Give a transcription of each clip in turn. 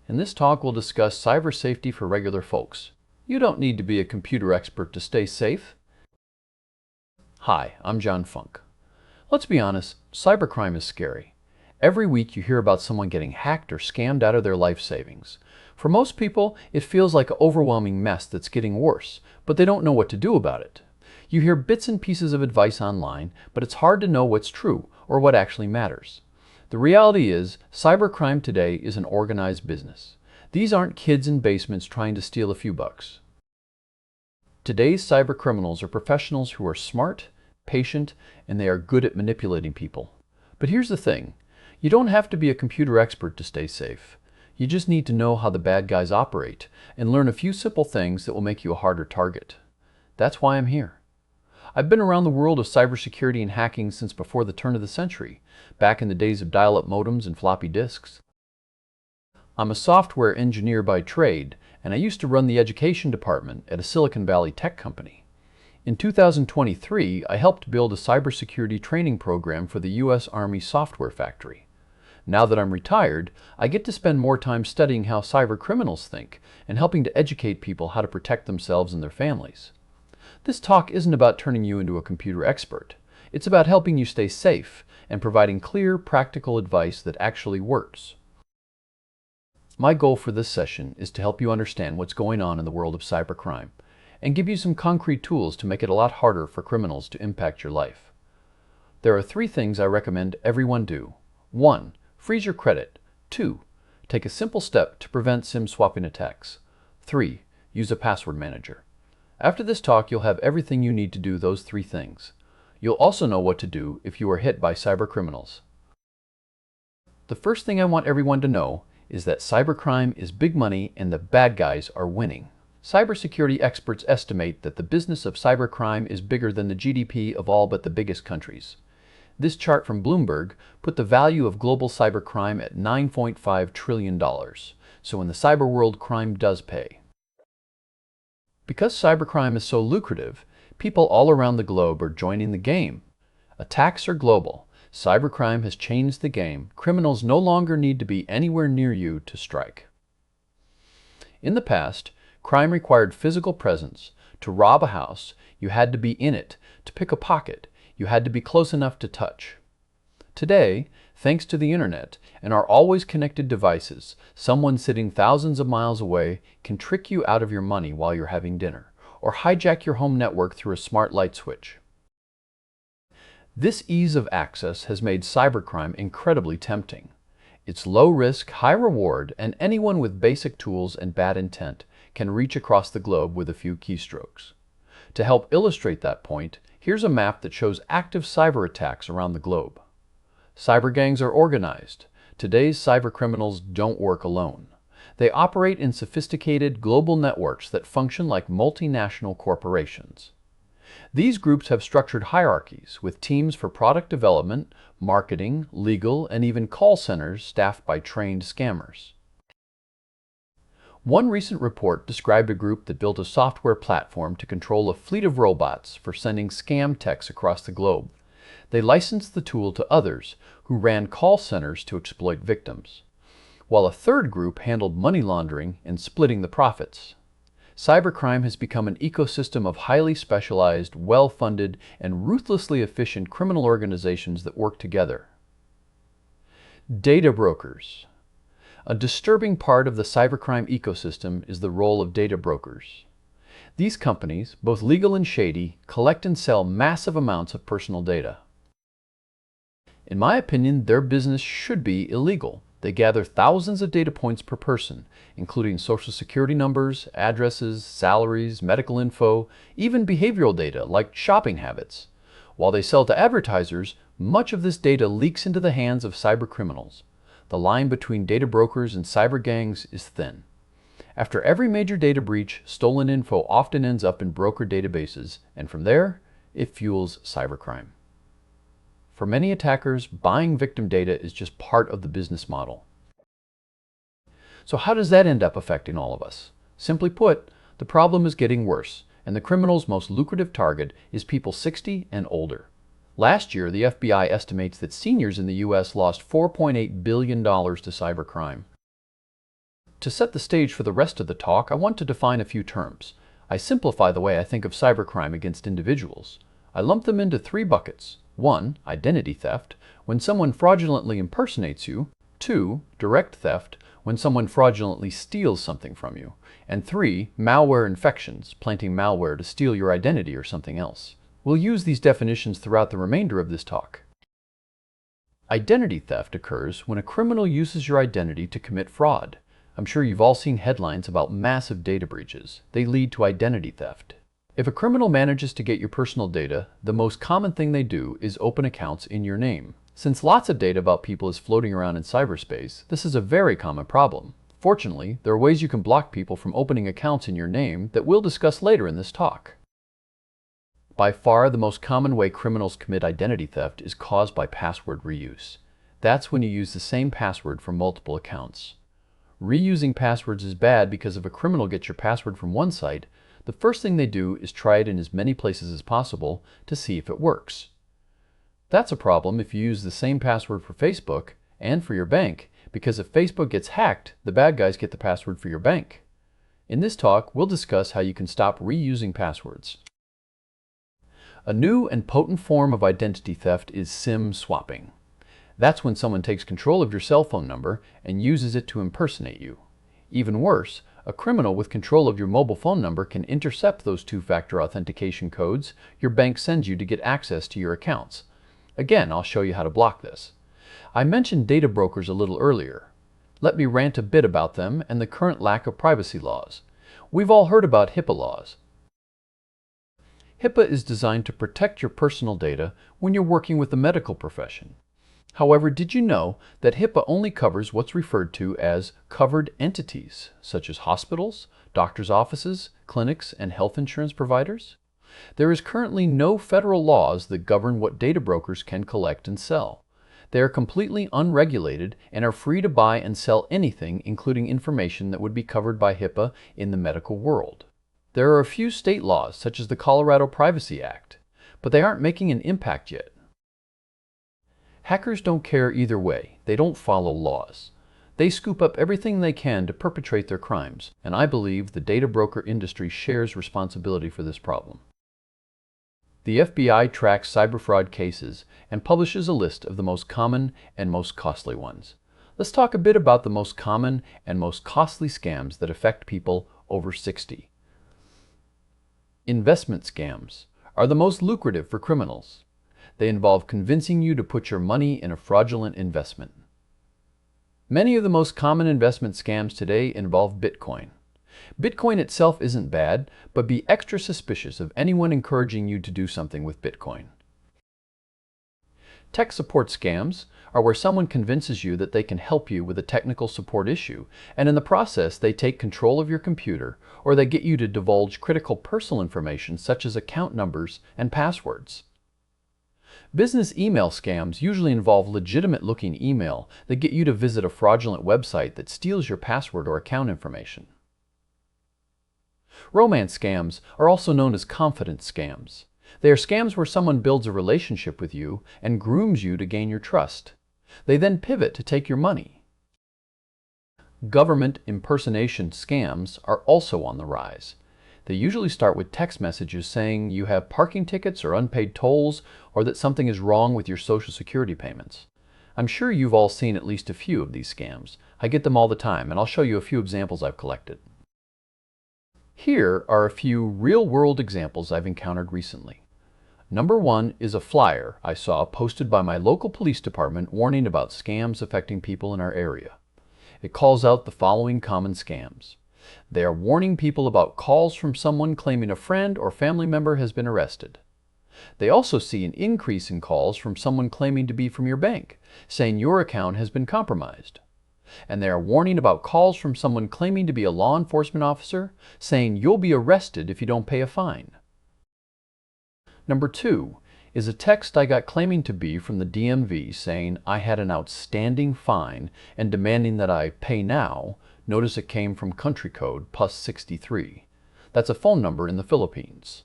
In this talk, we'll discuss cyber safety for regular folks. You don't need to be a computer expert to stay safe. Hi, I'm John Funk. Let's be honest, cybercrime is scary. Every week you hear about someone getting hacked or scammed out of their life savings. For most people, it feels like an overwhelming mess that's getting worse, but they don't know what to do about it. You hear bits and pieces of advice online, but it's hard to know what's true or what actually matters. The reality is, cybercrime today is an organized business. These aren't kids in basements trying to steal a few bucks. Today's cybercriminals are professionals who are smart, patient, and they are good at manipulating people. But here's the thing. You don't have to be a computer expert to stay safe. You just need to know how the bad guys operate and learn a few simple things that will make you a harder target. That's why I'm here. I've been around the world of cybersecurity and hacking since before the turn of the century, back in the days of dial-up modems and floppy disks. I'm a software engineer by trade, and I used to run the education department at a Silicon Valley tech company. In 2023, I helped build a cybersecurity training program for the U.S. Army Software Factory. Now that I'm retired, I get to spend more time studying how cybercriminals think and helping to educate people how to protect themselves and their families. This talk isn't about turning you into a computer expert. It's about helping you stay safe and providing clear, practical advice that actually works. My goal for this session is to help you understand what's going on in the world of cybercrime and give you some concrete tools to make it a lot harder for criminals to impact your life. There are 3 things I recommend everyone do. 1. Freeze your credit. 2. Take a simple step to prevent SIM swapping attacks. 3. Use a password manager. After this talk, you'll have everything you need to do those 3 things. You'll also know what to do if you are hit by cybercriminals. The first thing I want everyone to know is that cybercrime is big money and the bad guys are winning. Cybersecurity experts estimate that the business of cybercrime is bigger than the GDP of all but the biggest countries. This chart from Bloomberg put the value of global cybercrime at $9.5 trillion. So in the cyber world, crime does pay. Because cybercrime is so lucrative, people all around the globe are joining the game. Attacks are global. Cybercrime has changed the game. Criminals no longer need to be anywhere near you to strike. In the past, crime required physical presence. To rob a house, you had to be in it. To pick a pocket, you had to be close enough to touch. Today, thanks to the internet and our always connected devices, someone sitting thousands of miles away can trick you out of your money while you're having dinner, or hijack your home network through a smart light switch. This ease of access has made cybercrime incredibly tempting. It's low risk, high reward, and anyone with basic tools and bad intent can reach across the globe with a few keystrokes. To help illustrate that point, here's a map that shows active cyber attacks around the globe. Cyber gangs are organized. Today's cybercriminals don't work alone. They operate in sophisticated global networks that function like multinational corporations. These groups have structured hierarchies with teams for product development, marketing, legal, and even call centers staffed by trained scammers. One recent report described a group that built a software platform to control a fleet of robots for sending scam texts across the globe. They licensed the tool to others who ran call centers to exploit victims, while a third group handled money laundering and splitting the profits. Cybercrime has become an ecosystem of highly specialized, well-funded, and ruthlessly efficient criminal organizations that work together. Data brokers. A disturbing part of the cybercrime ecosystem is the role of data brokers. These companies, both legal and shady, collect and sell massive amounts of personal data. In my opinion, their business should be illegal. They gather thousands of data points per person, including social security numbers, addresses, salaries, medical info, even behavioral data like shopping habits. While they sell to advertisers, much of this data leaks into the hands of cybercriminals. The line between data brokers and cyber gangs is thin. After every major data breach, stolen info often ends up in broker databases, and from there, it fuels cybercrime. For many attackers, buying victim data is just part of the business model. So how does that end up affecting all of us? Simply put, the problem is getting worse, and the criminal's most lucrative target is people 60 and older. Last year, the FBI estimates that seniors in the U.S. lost $4.8 billion to cybercrime. To set the stage for the rest of the talk, I want to define a few terms. I simplify the way I think of cybercrime against individuals. I lump them into 3 buckets. 1. Identity theft, when someone fraudulently impersonates you. 2. Direct theft, when someone fraudulently steals something from you. And 3. Malware infections, planting malware to steal your identity or something else. We'll use these definitions throughout the remainder of this talk. Identity theft occurs when a criminal uses your identity to commit fraud. I'm sure you've all seen headlines about massive data breaches. They lead to identity theft. If a criminal manages to get your personal data, the most common thing they do is open accounts in your name. Since lots of data about people is floating around in cyberspace, this is a very common problem. Fortunately, there are ways you can block people from opening accounts in your name that we'll discuss later in this talk. By far, the most common way criminals commit identity theft is caused by password reuse. That's when you use the same password for multiple accounts. Reusing passwords is bad because if a criminal gets your password from one site, the first thing they do is try it in as many places as possible to see if it works. That's a problem if you use the same password for Facebook and for your bank, because if Facebook gets hacked, the bad guys get the password for your bank. In this talk, we'll discuss how you can stop reusing passwords. A new and potent form of identity theft is SIM swapping. That's when someone takes control of your cell phone number and uses it to impersonate you. Even worse, a criminal with control of your mobile phone number can intercept those 2-factor authentication codes your bank sends you to get access to your accounts. Again, I'll show you how to block this. I mentioned data brokers a little earlier. Let me rant a bit about them and the current lack of privacy laws. We've all heard about HIPAA laws. HIPAA is designed to protect your personal data when you're working with the medical profession. However, did you know that HIPAA only covers what's referred to as covered entities, such as hospitals, doctors' offices, clinics, and health insurance providers? There is currently no federal laws that govern what data brokers can collect and sell. They are completely unregulated and are free to buy and sell anything, including information that would be covered by HIPAA in the medical world. There are a few state laws, such as the Colorado Privacy Act, but they aren't making an impact yet. Hackers don't care either way. They don't follow laws. They scoop up everything they can to perpetrate their crimes, and I believe the data broker industry shares responsibility for this problem. The FBI tracks cyber fraud cases and publishes a list of the most common and most costly ones. Let's talk a bit about the most common and most costly scams that affect people over 60. Investment scams are the most lucrative for criminals. They involve convincing you to put your money in a fraudulent investment. Many of the most common investment scams today involve Bitcoin. Bitcoin itself isn't bad, but be extra suspicious of anyone encouraging you to do something with Bitcoin. Tech support scams are where someone convinces you that they can help you with a technical support issue, and in the process they take control of your computer, or they get you to divulge critical personal information such as account numbers and passwords. Business email scams usually involve legitimate-looking email that get you to visit a fraudulent website that steals your password or account information. Romance scams are also known as confidence scams. They are scams where someone builds a relationship with you and grooms you to gain your trust. They then pivot to take your money. Government impersonation scams are also on the rise. They usually start with text messages saying you have parking tickets or unpaid tolls, or that something is wrong with your Social Security payments. I'm sure you've all seen at least a few of these scams. I get them all the time, and I'll show you a few examples I've collected. Here are a few real-world examples I've encountered recently. Number 1 is a flyer I saw posted by my local police department warning about scams affecting people in our area. It calls out the following common scams. They are warning people about calls from someone claiming a friend or family member has been arrested. They also see an increase in calls from someone claiming to be from your bank, saying your account has been compromised. And they are warning about calls from someone claiming to be a law enforcement officer, saying you'll be arrested if you don't pay a fine. Number 2 is a text I got claiming to be from the DMV saying I had an outstanding fine and demanding that I pay now. Notice it came from country code +63. That's a phone number in the Philippines.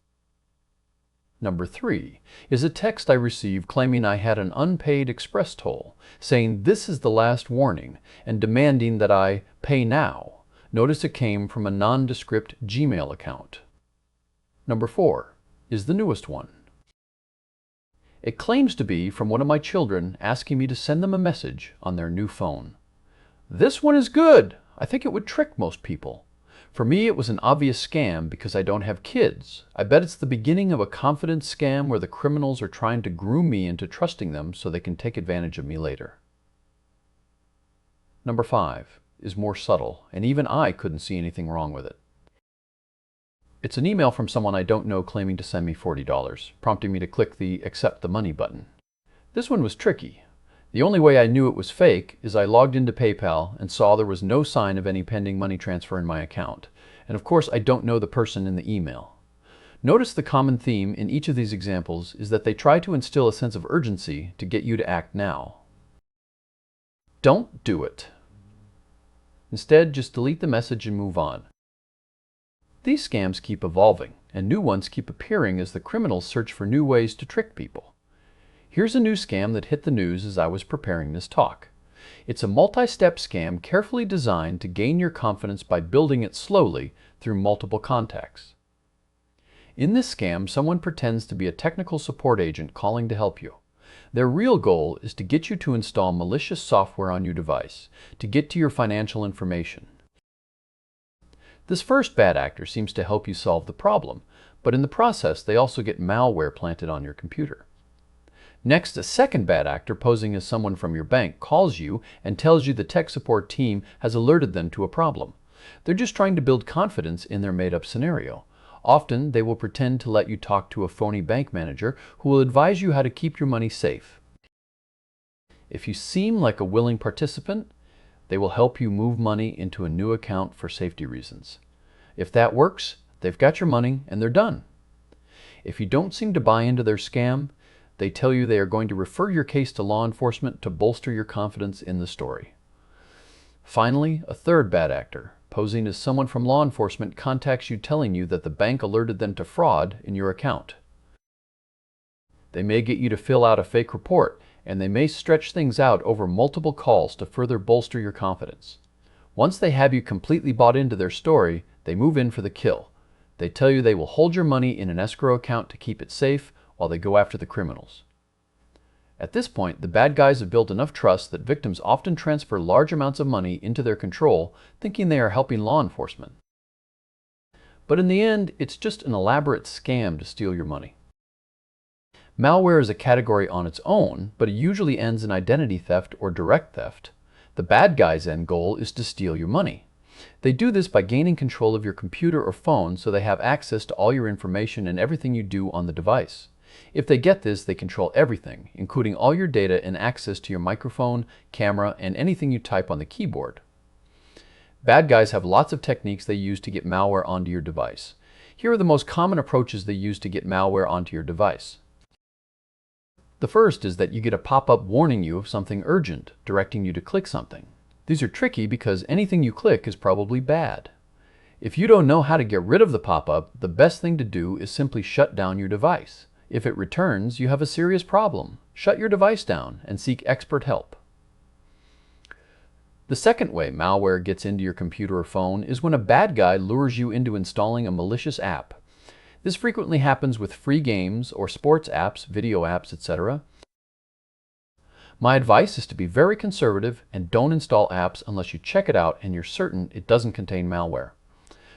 Number 3 is a text I received claiming I had an unpaid express toll, saying this is the last warning and demanding that I pay now. Notice it came from a nondescript Gmail account. Number 4 is the newest one. It claims to be from one of my children asking me to send them a message on their new phone. This one is good. I think it would trick most people. For me, it was an obvious scam because I don't have kids. I bet it's the beginning of a confidence scam where the criminals are trying to groom me into trusting them so they can take advantage of me later. Number 5 is more subtle, and even I couldn't see anything wrong with it. It's an email from someone I don't know claiming to send me $40, prompting me to click the Accept the Money button. This one was tricky. The only way I knew it was fake is I logged into PayPal and saw there was no sign of any pending money transfer in my account. And of course, I don't know the person in the email. Notice the common theme in each of these examples is that they try to instill a sense of urgency to get you to act now. Don't do it. Instead, just delete the message and move on. These scams keep evolving, and new ones keep appearing as the criminals search for new ways to trick people. Here's a new scam that hit the news as I was preparing this talk. It's a multi-step scam carefully designed to gain your confidence by building it slowly through multiple contacts. In this scam, someone pretends to be a technical support agent calling to help you. Their real goal is to get you to install malicious software on your device, to get to your financial information. This first bad actor seems to help you solve the problem, but in the process they also get malware planted on your computer. Next, a second bad actor posing as someone from your bank calls you and tells you the tech support team has alerted them to a problem. They're just trying to build confidence in their made-up scenario. Often, they will pretend to let you talk to a phony bank manager who will advise you how to keep your money safe. If you seem like a willing participant, they will help you move money into a new account for safety reasons. If that works, they've got your money and they're done. If you don't seem to buy into their scam, they tell you they are going to refer your case to law enforcement to bolster your confidence in the story. Finally, a third bad actor, posing as someone from law enforcement, contacts you telling you that the bank alerted them to fraud in your account. They may get you to fill out a fake report, and they may stretch things out over multiple calls to further bolster your confidence. Once they have you completely bought into their story, they move in for the kill. They tell you they will hold your money in an escrow account to keep it safe while they go after the criminals. At this point, the bad guys have built enough trust that victims often transfer large amounts of money into their control, thinking they are helping law enforcement. But in the end, it's just an elaborate scam to steal your money. Malware is a category on its own, but it usually ends in identity theft or direct theft. The bad guys' end goal is to steal your money. They do this by gaining control of your computer or phone so they have access to all your information and everything you do on the device. If they get this, they control everything, including all your data and access to your microphone, camera, and anything you type on the keyboard. Bad guys have lots of techniques they use to get malware onto your device. Here are the most common approaches they use to get malware onto your device. The first is that you get a pop-up warning you of something urgent, directing you to click something. These are tricky because anything you click is probably bad. If you don't know how to get rid of the pop-up, the best thing to do is simply shut down your device. If it returns, you have a serious problem. Shut your device down and seek expert help. The second way malware gets into your computer or phone is when a bad guy lures you into installing a malicious app. This frequently happens with free games or sports apps, video apps, etc. My advice is to be very conservative and don't install apps unless you check it out and you're certain it doesn't contain malware.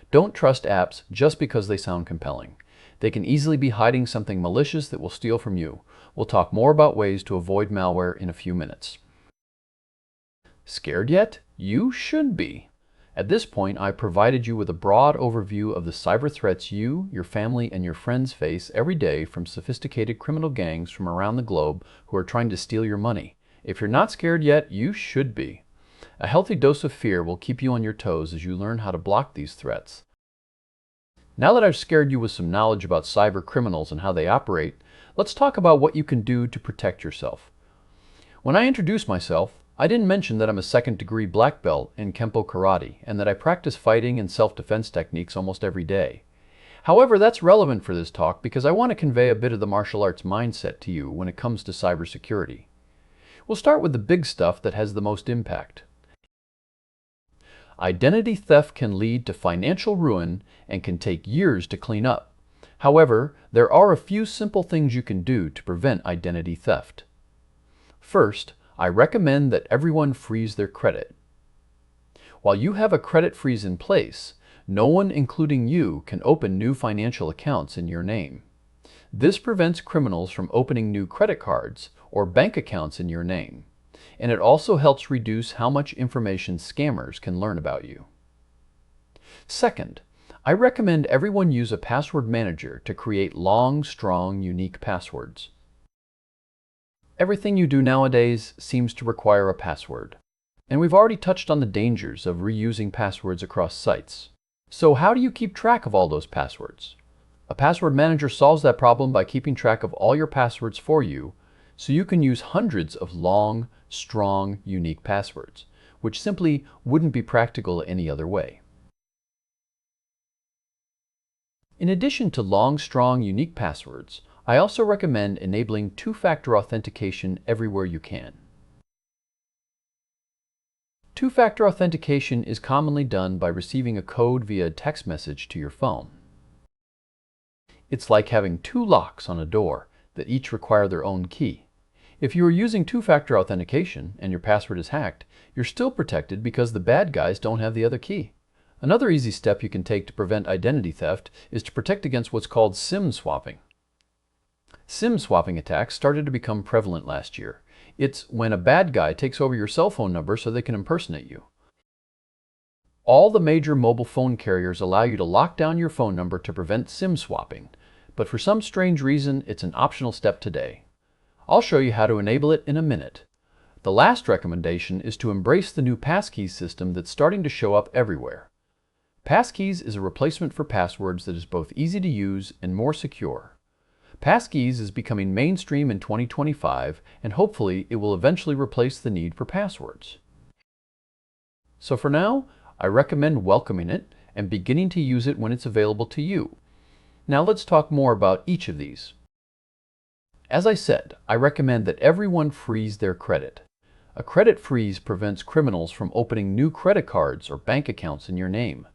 Don't trust apps just because they sound compelling. They can easily be hiding something malicious that will steal from you. We'll talk more about ways to avoid malware in a few minutes. Scared yet? You should be. At this point, I provided you with a broad overview of the cyber threats you, your family, and your friends face every day from sophisticated criminal gangs from around the globe who are trying to steal your money. If you're not scared yet, you should be. A healthy dose of fear will keep you on your toes as you learn how to block these threats. Now that I've scared you with some knowledge about cyber criminals and how they operate, let's talk about what you can do to protect yourself. When I introduced myself, I didn't mention that I'm a second-degree black belt in Kempo Karate and that I practice fighting and self-defense techniques almost every day. However, that's relevant for this talk because I want to convey a bit of the martial arts mindset to you when it comes to cybersecurity. We'll start with the big stuff that has the most impact. Identity theft can lead to financial ruin and can take years to clean up. However, there are a few simple things you can do to prevent identity theft. First, I recommend that everyone freeze their credit. While you have a credit freeze in place, no one, including you, can open new financial accounts in your name. This prevents criminals from opening new credit cards or bank accounts in your name, and it also helps reduce how much information scammers can learn about you. Second, I recommend everyone use a password manager to create long, strong, unique passwords. Everything you do nowadays seems to require a password, and we've already touched on the dangers of reusing passwords across sites. So how do you keep track of all those passwords? A password manager solves that problem by keeping track of all your passwords for you, so you can use hundreds of long, strong, unique passwords, which simply wouldn't be practical any other way. In addition to long, strong, unique passwords, I also recommend enabling two-factor authentication everywhere you can. Two-factor authentication is commonly done by receiving a code via a text message to your phone. It's like having two locks on a door that each require their own key. If you are using two-factor authentication and your password is hacked, you're still protected because the bad guys don't have the other key. Another easy step you can take to prevent identity theft is to protect against what's called SIM swapping. SIM swapping attacks started to become prevalent last year. It's when a bad guy takes over your cell phone number so they can impersonate you. All the major mobile phone carriers allow you to lock down your phone number to prevent SIM swapping, but for some strange reason, it's an optional step today. I'll show you how to enable it in a minute. The last recommendation is to embrace the new passkeys system that's starting to show up everywhere. Passkeys is a replacement for passwords that is both easy to use and more secure. Passkeys is becoming mainstream in 2025, and hopefully it will eventually replace the need for passwords. So for now, I recommend welcoming it and beginning to use it when it's available to you. Now let's talk more about each of these. As I said, I recommend that everyone freeze their credit. A credit freeze prevents criminals from opening new credit cards or bank accounts in your name.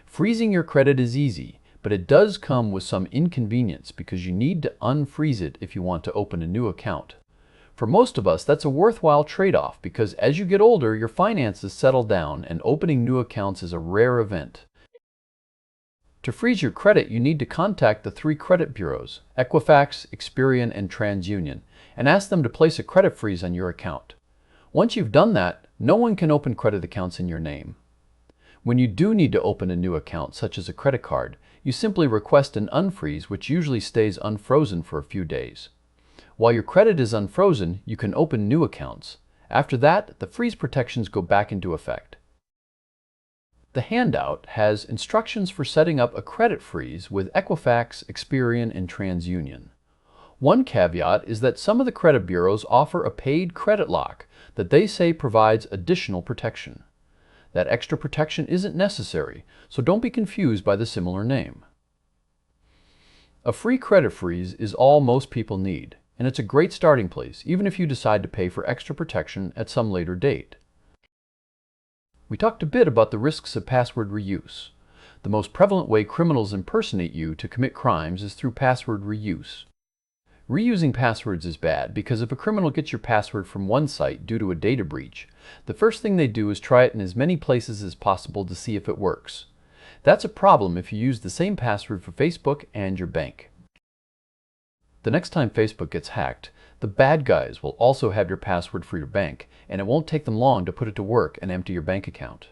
Freezing your credit is easy, but it does come with some inconvenience because you need to unfreeze it if you want to open a new account. For most of us, that's a worthwhile trade-off because as you get older, your finances settle down and opening new accounts is a rare event. To freeze your credit, you need to contact the 3 credit bureaus, Equifax, Experian, and TransUnion, and ask them to place a credit freeze on your account. Once you've done that, no one can open credit accounts in your name. When you do need to open a new account, such as a credit card, you simply request an unfreeze, which usually stays unfrozen for a few days. While your credit is unfrozen, you can open new accounts. After that, the freeze protections go back into effect. The handout has instructions for setting up a credit freeze with Equifax, Experian, and TransUnion. One caveat is that some of the credit bureaus offer a paid credit lock that they say provides additional protection. That extra protection isn't necessary, so don't be confused by the similar name. A free credit freeze is all most people need, and it's a great starting place, even if you decide to pay for extra protection at some later date. We talked a bit about the risks of password reuse. The most prevalent way criminals impersonate you to commit crimes is through password reuse. Reusing passwords is bad because if a criminal gets your password from one site due to a data breach, the first thing they do is try it in as many places as possible to see if it works. That's a problem if you use the same password for Facebook and your bank. The next time Facebook gets hacked, the bad guys will also have your password for your bank, and it won't take them long to put it to work and empty your bank account.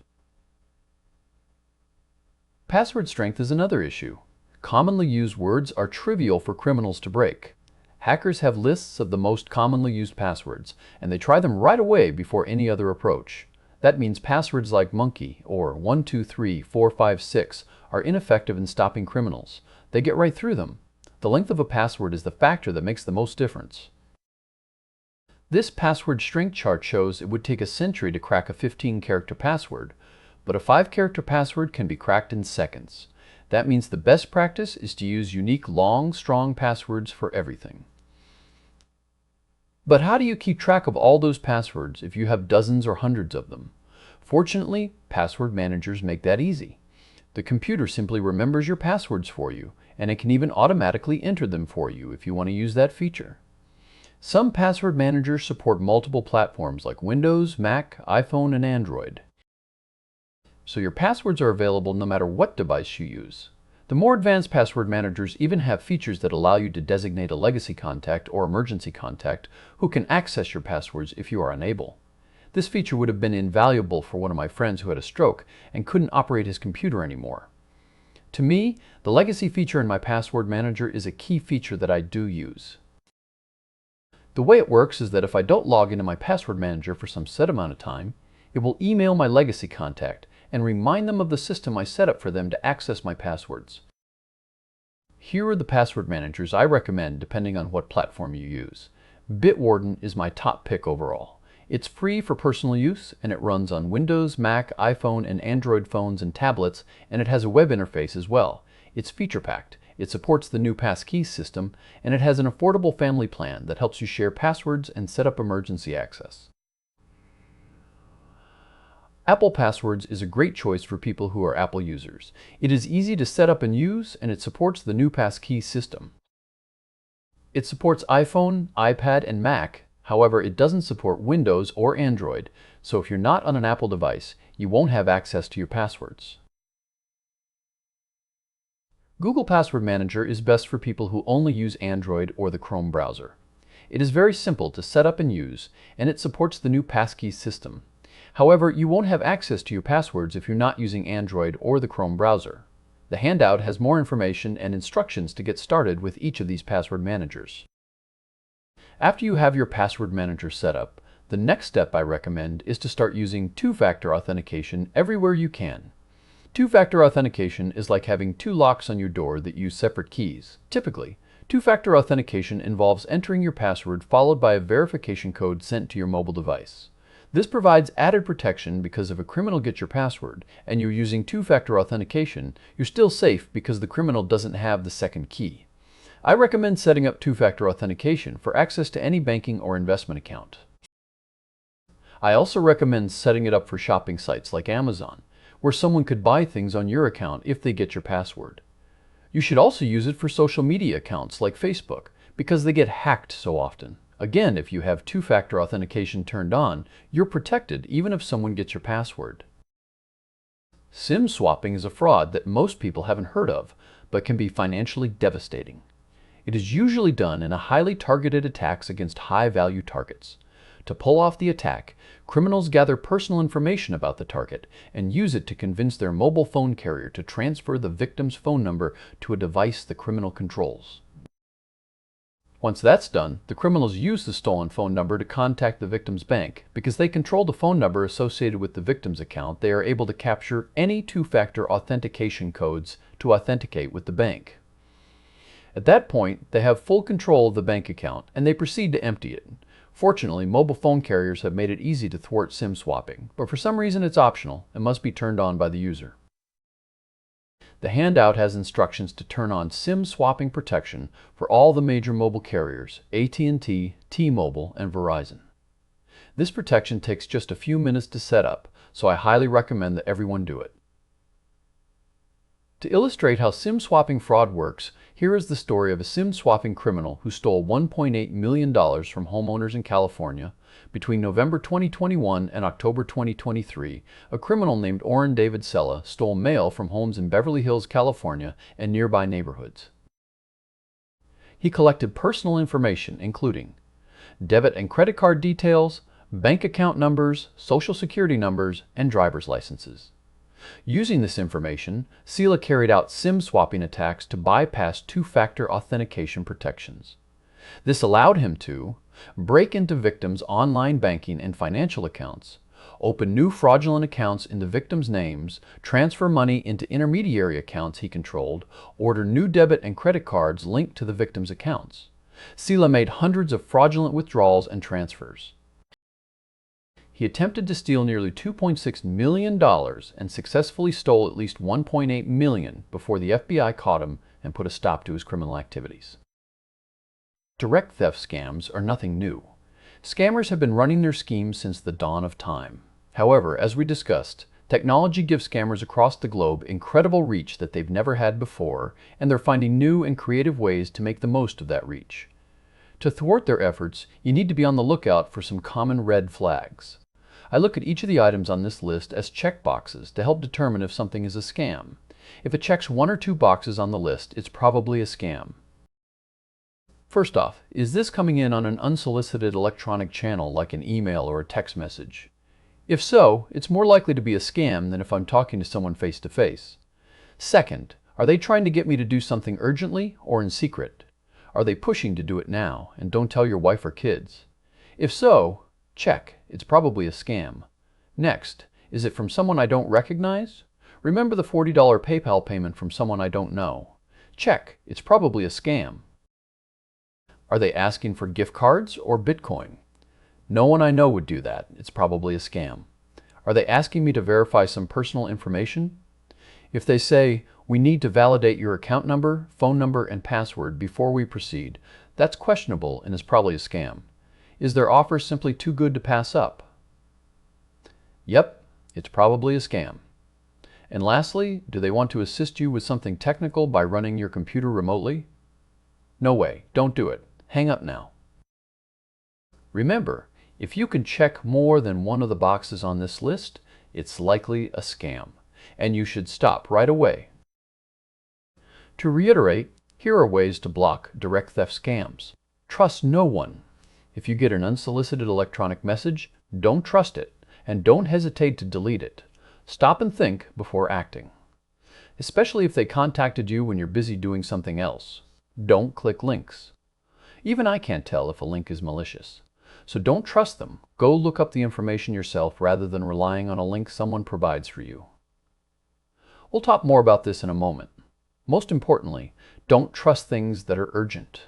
Password strength is another issue. Commonly used words are trivial for criminals to break. Hackers have lists of the most commonly used passwords, and they try them right away before any other approach. That means passwords like monkey or 123456 are ineffective in stopping criminals. They get right through them. The length of a password is the factor that makes the most difference. This password strength chart shows it would take a century to crack a 15-character password, but a 5-character password can be cracked in seconds. That means the best practice is to use unique, long, strong passwords for everything. But how do you keep track of all those passwords if you have dozens or hundreds of them? Fortunately, password managers make that easy. The computer simply remembers your passwords for you, and it can even automatically enter them for you if you want to use that feature. Some password managers support multiple platforms like Windows, Mac, iPhone, and Android. So your passwords are available no matter what device you use. The more advanced password managers even have features that allow you to designate a legacy contact or emergency contact who can access your passwords if you are unable. This feature would have been invaluable for one of my friends who had a stroke and couldn't operate his computer anymore. To me, the legacy feature in my password manager is a key feature that I do use. The way it works is that if I don't log into my password manager for some set amount of time, it will email my legacy contact and remind them of the system I set up for them to access my passwords. Here are the password managers I recommend depending on what platform you use. Bitwarden is my top pick overall. It's free for personal use and it runs on Windows, Mac, iPhone, and Android phones and tablets, and it has a web interface as well. It's feature-packed. It supports the new Passkeys system, and it has an affordable family plan that helps you share passwords and set up emergency access. Apple Passwords is a great choice for people who are Apple users. It is easy to set up and use, and it supports the new Passkeys system. It supports iPhone, iPad, and Mac. However, it doesn't support Windows or Android, so if you're not on an Apple device, you won't have access to your passwords. Google Password Manager is best for people who only use Android or the Chrome browser. It is very simple to set up and use, and it supports the new Passkeys system. However, you won't have access to your passwords if you're not using Android or the Chrome browser. The handout has more information and instructions to get started with each of these password managers. After you have your password manager set up, the next step I recommend is to start using two-factor authentication everywhere you can. Two-factor authentication is like having two locks on your door that use separate keys. Typically, two-factor authentication involves entering your password followed by a verification code sent to your mobile device. This provides added protection because if a criminal gets your password and you're using two-factor authentication, you're still safe because the criminal doesn't have the second key. I recommend setting up two-factor authentication for access to any banking or investment account. I also recommend setting it up for shopping sites like Amazon, where someone could buy things on your account if they get your password. You should also use it for social media accounts like Facebook because they get hacked so often. Again, if you have two-factor authentication turned on, you're protected even if someone gets your password. SIM swapping is a fraud that most people haven't heard of, but can be financially devastating. It is usually done in a highly targeted attacks against high-value targets. To pull off the attack, criminals gather personal information about the target and use it to convince their mobile phone carrier to transfer the victim's phone number to a device the criminal controls. Once that's done, the criminals use the stolen phone number to contact the victim's bank. Because they control the phone number associated with the victim's account, they are able to capture any two-factor authentication codes to authenticate with the bank. At that point, they have full control of the bank account and they proceed to empty it. Fortunately, mobile phone carriers have made it easy to thwart SIM swapping, but for some reason it's optional and must be turned on by the user. The handout has instructions to turn on SIM swapping protection for all the major mobile carriers, AT&T, T-Mobile, and Verizon. This protection takes just a few minutes to set up, so I highly recommend that everyone do it. To illustrate how SIM swapping fraud works, here is the story of a SIM swapping criminal who stole $1.8 million from homeowners in California. Between November 2021 and October 2023, a criminal named Oren David Sella stole mail from homes in Beverly Hills, California, and nearby neighborhoods. He collected personal information including debit and credit card details, bank account numbers, social security numbers, and driver's licenses. Using this information, Sella carried out SIM swapping attacks to bypass two-factor authentication protections. This allowed him to break into victims' online banking and financial accounts, open new fraudulent accounts in the victims' names, transfer money into intermediary accounts he controlled, order new debit and credit cards linked to the victims' accounts. Sella made hundreds of fraudulent withdrawals and transfers. He attempted to steal nearly $2.6 million and successfully stole at least $1.8 million before the FBI caught him and put a stop to his criminal activities. Direct theft scams are nothing new. Scammers have been running their schemes since the dawn of time. However, as we discussed, technology gives scammers across the globe incredible reach that they've never had before, and they're finding new and creative ways to make the most of that reach. To thwart their efforts, you need to be on the lookout for some common red flags. I look at each of the items on this list as checkboxes to help determine if something is a scam. If it checks one or two boxes on the list, it's probably a scam. First off, is this coming in on an unsolicited electronic channel like an email or a text message? If so, it's more likely to be a scam than if I'm talking to someone face to face. Second, are they trying to get me to do something urgently or in secret? Are they pushing to do it now and don't tell your wife or kids? If so, check, it's probably a scam. Next, is it from someone I don't recognize? Remember the $40 PayPal payment from someone I don't know? Check, it's probably a scam. Are they asking for gift cards or Bitcoin? No one I know would do that. It's probably a scam. Are they asking me to verify some personal information? If they say, we need to validate your account number, phone number, and password before we proceed, that's questionable and is probably a scam. Is their offer simply too good to pass up? Yep, it's probably a scam. And lastly, do they want to assist you with something technical by running your computer remotely? No way, don't do it. Hang up now. Remember, if you can check more than one of the boxes on this list, it's likely a scam, and you should stop right away. To reiterate, here are ways to block direct theft scams. Trust no one. If you get an unsolicited electronic message, don't trust it, and don't hesitate to delete it. Stop and think before acting. Especially if they contacted you when you're busy doing something else. Don't click links. Even I can't tell if a link is malicious. So don't trust them. Go look up the information yourself rather than relying on a link someone provides for you. We'll talk more about this in a moment. Most importantly, don't trust things that are urgent.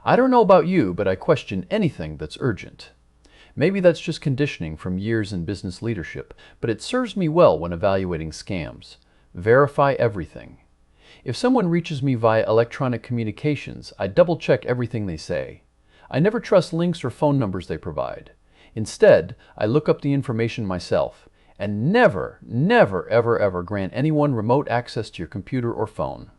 I don't know about you, but I question anything that's urgent. Maybe that's just conditioning from years in business leadership, but it serves me well when evaluating scams. Verify everything. If someone reaches me via electronic communications, I double-check everything they say. I never trust links or phone numbers they provide. Instead, I look up the information myself, and never, ever grant anyone remote access to your computer or phone.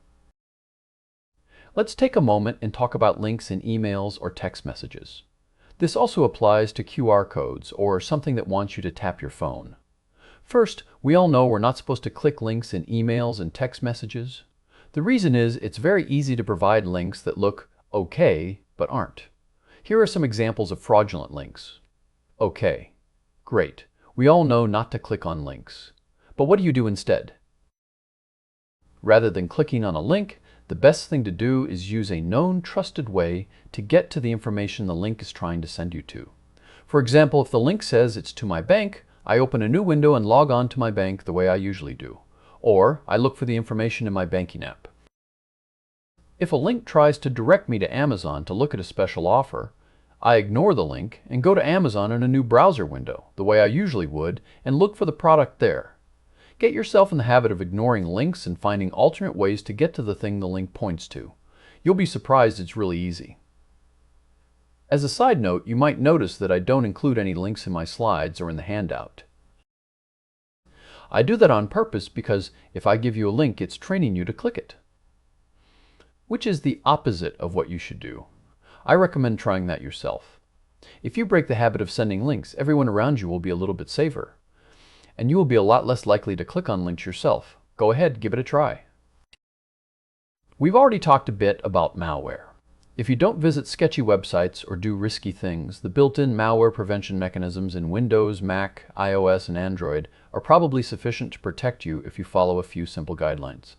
Let's take a moment and talk about links in emails or text messages. This also applies to QR codes or something that wants you to tap your phone. First, we all know we're not supposed to click links in emails and text messages. The reason is it's very easy to provide links that look okay but aren't. Here are some examples of fraudulent links. Okay, great. We all know not to click on links. But what do you do instead? Rather than clicking on a link, the best thing to do is use a known, trusted way to get to the information the link is trying to send you to. For example, if the link says it's to my bank, I open a new window and log on to my bank the way I usually do. Or I look for the information in my banking app. If a link tries to direct me to Amazon to look at a special offer, I ignore the link and go to Amazon in a new browser window, the way I usually would, and look for the product there. Get yourself in the habit of ignoring links and finding alternate ways to get to the thing the link points to. You'll be surprised it's really easy. As a side note, you might notice that I don't include any links in my slides or in the handout. I do that on purpose because if I give you a link, it's training you to click it. Which is the opposite of what you should do. I recommend trying that yourself. If you break the habit of sending links, everyone around you will be a little bit safer. And you will be a lot less likely to click on links yourself. Go ahead, give it a try. We've already talked a bit about malware. If you don't visit sketchy websites or do risky things, the built-in malware prevention mechanisms in Windows, Mac, iOS, and Android are probably sufficient to protect you if you follow a few simple guidelines.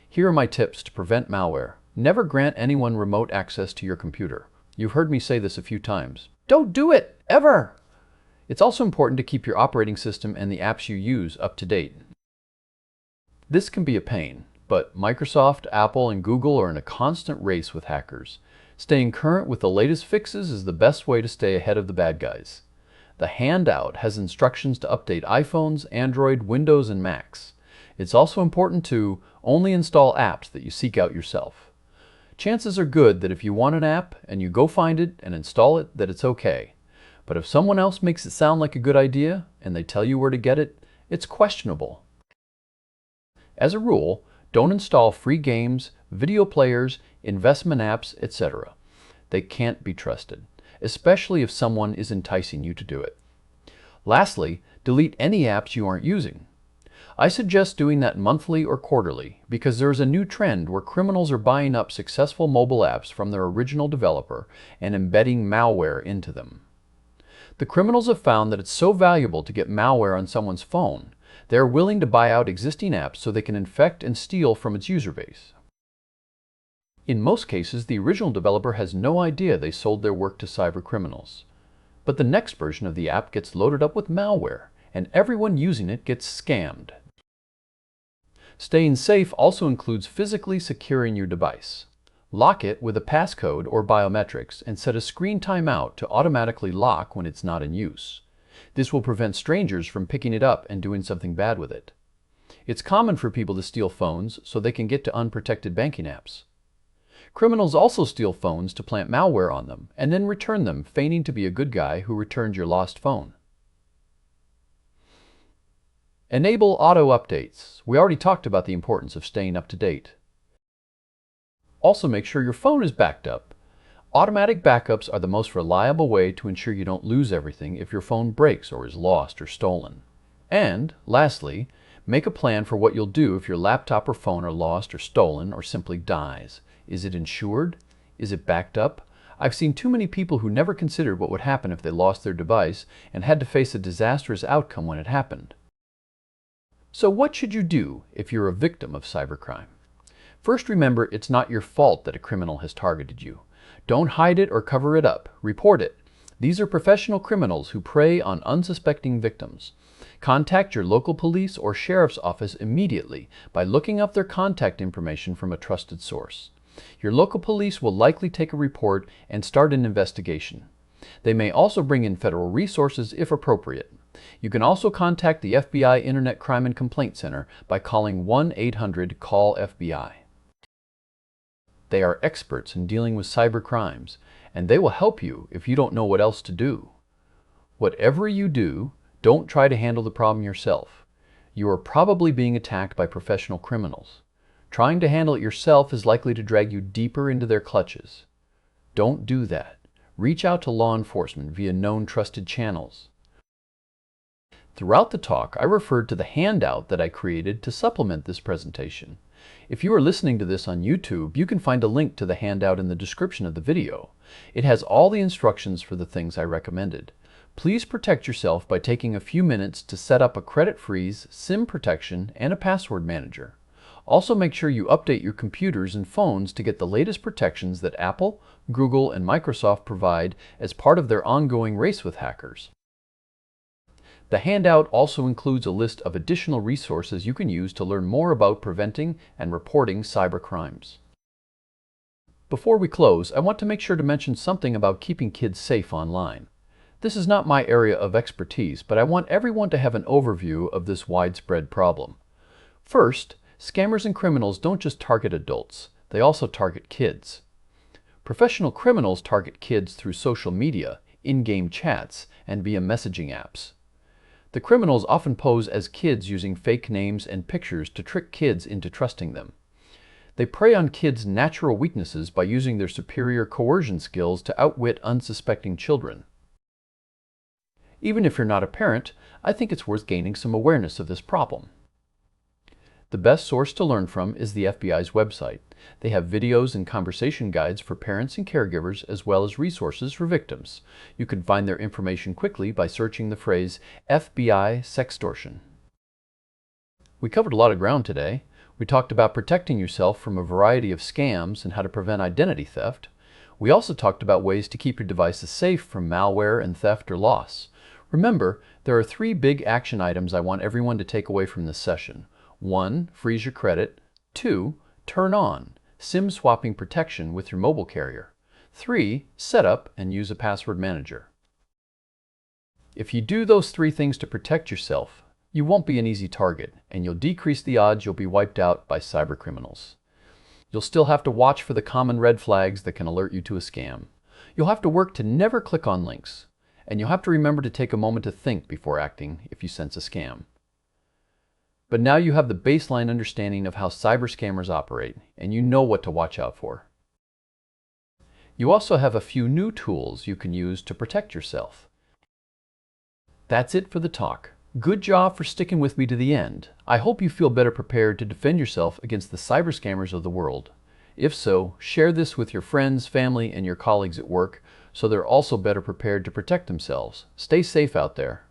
Here are my tips to prevent malware. Never grant anyone remote access to your computer. You've heard me say this a few times. Don't do it, ever! It's also important to keep your operating system and the apps you use up to date. This can be a pain, but Microsoft, Apple, and Google are in a constant race with hackers. Staying current with the latest fixes is the best way to stay ahead of the bad guys. The handout has instructions to update iPhones, Android, Windows, and Macs. It's also important to only install apps that you seek out yourself. Chances are good that if you want an app and you go find it and install it, that it's okay. But if someone else makes it sound like a good idea and they tell you where to get it, it's questionable. As a rule, don't install free games, video players, investment apps, etc. They can't be trusted, especially if someone is enticing you to do it. Lastly, delete any apps you aren't using. I suggest doing that monthly or quarterly because there is a new trend where criminals are buying up successful mobile apps from their original developer and embedding malware into them. The criminals have found that it's so valuable to get malware on someone's phone, they are willing to buy out existing apps so they can infect and steal from its user base. In most cases, the original developer has no idea they sold their work to cyber criminals. But the next version of the app gets loaded up with malware, and everyone using it gets scammed. Staying safe also includes physically securing your device. Lock it with a passcode or biometrics and set a screen timeout to automatically lock when it's not in use. This will prevent strangers from picking it up and doing something bad with it. It's common for people to steal phones so they can get to unprotected banking apps. Criminals also steal phones to plant malware on them and then return them, feigning to be a good guy who returned your lost phone. Enable auto updates. We already talked about the importance of staying up to date. Also, make sure your phone is backed up. Automatic backups are the most reliable way to ensure you don't lose everything if your phone breaks or is lost or stolen. And, lastly, make a plan for what you'll do if your laptop or phone are lost or stolen or simply dies. Is it insured? Is it backed up? I've seen too many people who never considered what would happen if they lost their device and had to face a disastrous outcome when it happened. So what should you do if you're a victim of cybercrime? First, remember it's not your fault that a criminal has targeted you. Don't hide it or cover it up. Report it. These are professional criminals who prey on unsuspecting victims. Contact your local police or sheriff's office immediately by looking up their contact information from a trusted source. Your local police will likely take a report and start an investigation. They may also bring in federal resources if appropriate. You can also contact the FBI Internet Crime and Complaint Center by calling 1-800-CALL-FBI. They are experts in dealing with cyber crimes, and they will help you if you don't know what else to do. Whatever you do, don't try to handle the problem yourself. You are probably being attacked by professional criminals. Trying to handle it yourself is likely to drag you deeper into their clutches. Don't do that. Reach out to law enforcement via known trusted channels. Throughout the talk, I referred to the handout that I created to supplement this presentation. If you are listening to this on YouTube, you can find a link to the handout in the description of the video. It has all the instructions for the things I recommended. Please protect yourself by taking a few minutes to set up a credit freeze, SIM protection, and a password manager. Also, make sure you update your computers and phones to get the latest protections that Apple, Google, and Microsoft provide as part of their ongoing race with hackers. The handout also includes a list of additional resources you can use to learn more about preventing and reporting cyber crimes. Before we close, I want to make sure to mention something about keeping kids safe online. This is not my area of expertise, but I want everyone to have an overview of this widespread problem. First, scammers and criminals don't just target adults, they also target kids. Professional criminals target kids through social media, in-game chats, and via messaging apps. The criminals often pose as kids using fake names and pictures to trick kids into trusting them. They prey on kids' natural weaknesses by using their superior coercion skills to outwit unsuspecting children. Even if you're not a parent, I think it's worth gaining some awareness of this problem. The best source to learn from is the FBI's website. They have videos and conversation guides for parents and caregivers, as well as resources for victims. You can find their information quickly by searching the phrase FBI sextortion. We covered a lot of ground today. We talked about protecting yourself from a variety of scams and how to prevent identity theft. We also talked about ways to keep your devices safe from malware and theft or loss. Remember, there are 3 big action items I want everyone to take away from this session. 1. Freeze your credit. 2. Turn on SIM swapping protection with your mobile carrier. 3. Set up and use a password manager. If you do those 3 things to protect yourself, you won't be an easy target, and you'll decrease the odds you'll be wiped out by cyber criminals. You'll still have to watch for the common red flags that can alert you to a scam. You'll have to work to never click on links. and you'll have to remember to take a moment to think before acting if you sense a scam. But now you have the baseline understanding of how cyber scammers operate, and you know what to watch out for. You also have a few new tools you can use to protect yourself. That's it for the talk. Good job for sticking with me to the end. I hope you feel better prepared to defend yourself against the cyber scammers of the world. If so, share this with your friends, family, and your colleagues at work so they're also better prepared to protect themselves. Stay safe out there.